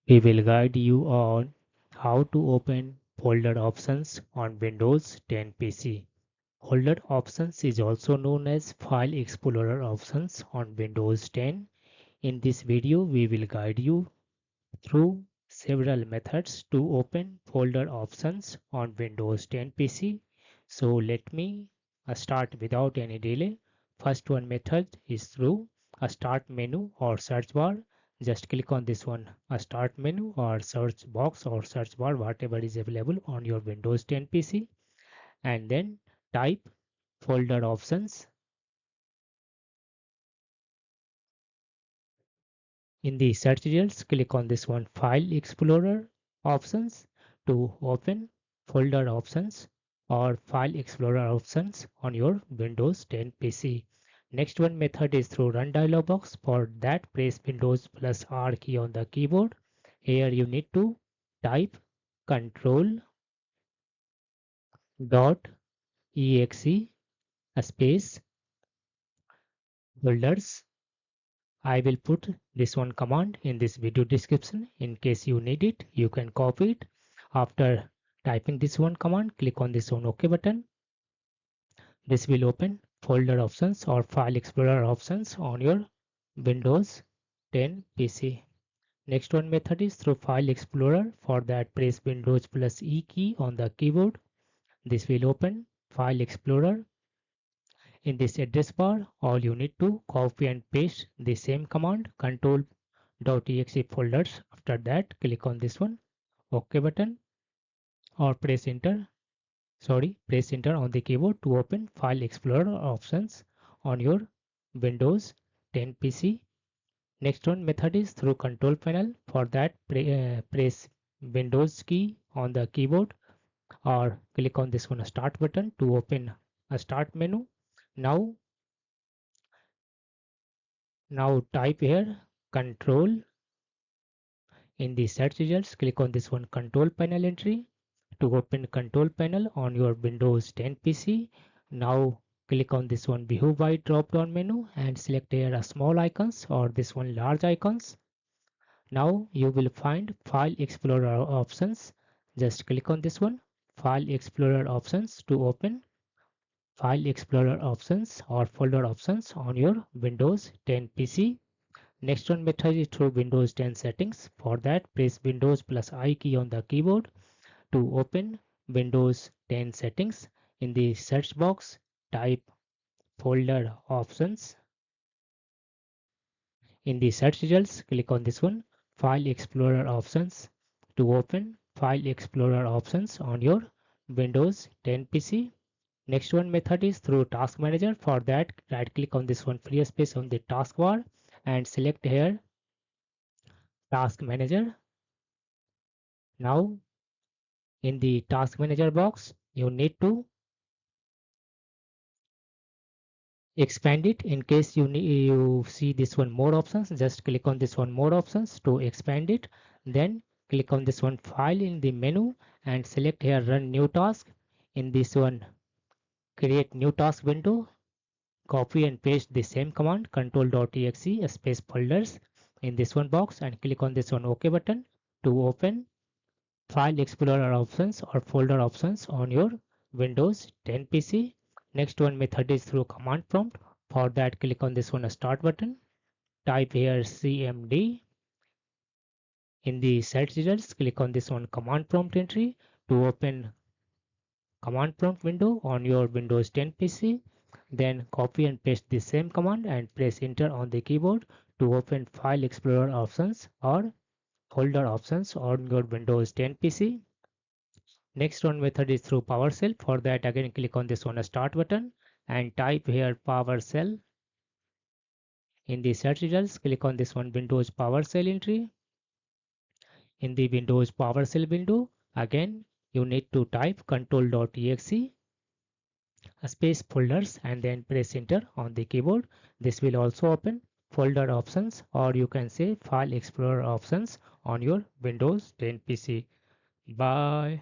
We will guide you on how to open folder options on Windows 10 PC. Folder options is also known as File Explorer options on Windows 10. In this video, we will guide you through several methods to open folder options on Windows 10 PC. So let me start without any delay. First one method is through a start menu or search bar. Just click on this one, a start menu or search box or search bar, whatever is available on your Windows 10 PC, and then type folder options. In the search results, click on this one, File Explorer options, to open folder options or File Explorer options on your Windows 10 PC. Next one method is through Run dialog box. For that, press Windows plus R key on the keyboard. Here you need to type control dot exe space folders. I will put this one command in this video description. In case you need it, you can copy it. After typing this one command, click on this one OK button. This will open folder options or file explorer options on your Windows 10 PC. Next one method is through file explorer. For that, press Windows plus E key on the keyboard. This will open file explorer. In this address bar, all you need to copy and paste the same command, control.exe folders. After that, click on this one OK button or press enter on the keyboard to open File Explorer options on your Windows 10 PC. Next one method is through control panel. For that, press Windows key on the keyboard or click on this one start button to open a start menu. Now type here control. In the search results, click on this one control panel entry to open control panel on your Windows 10 PC. Now click on this one view by drop down menu and select here a small icons or this one large icons. Now you will find File Explorer options. Just click on this one File Explorer options to open File Explorer options or folder options on your Windows 10 PC. Next one method is through Windows 10 settings. For that, press Windows plus I key on the keyboard to open Windows 10 settings. In the search box, type folder options. In the search results, click on this one, File Explorer options to open File Explorer options on your Windows 10 PC. Next one method is through Task Manager. For that, right click on this one free space on the taskbar and select here Task Manager. Now in the Task Manager box, you need to expand it. In case you see this one more options, just click on this one more options to expand it. Then click on this one file in the menu and select here run new task. In this one create new task window, copy and paste the same command control.exe space folders in this one box and click on this one OK button to open File Explorer options or folder options on your Windows 10 PC. Next one method is through command prompt. For that, click on this one start button. Type here CMD. In the search results, click on this one command prompt entry to open command prompt window on your Windows 10 PC. Then copy and paste the same command and press enter on the keyboard to open File Explorer options or folder options on your Windows 10 PC. Next one method is through PowerShell. For that, again click on this one start button and type here PowerShell. In the search results, click on this one Windows PowerShell entry. In the Windows PowerShell window, again you need to type control.exe space folders and then press enter on the keyboard. This will also open folder options or you can say File Explorer options on your Windows 10 PC. Bye.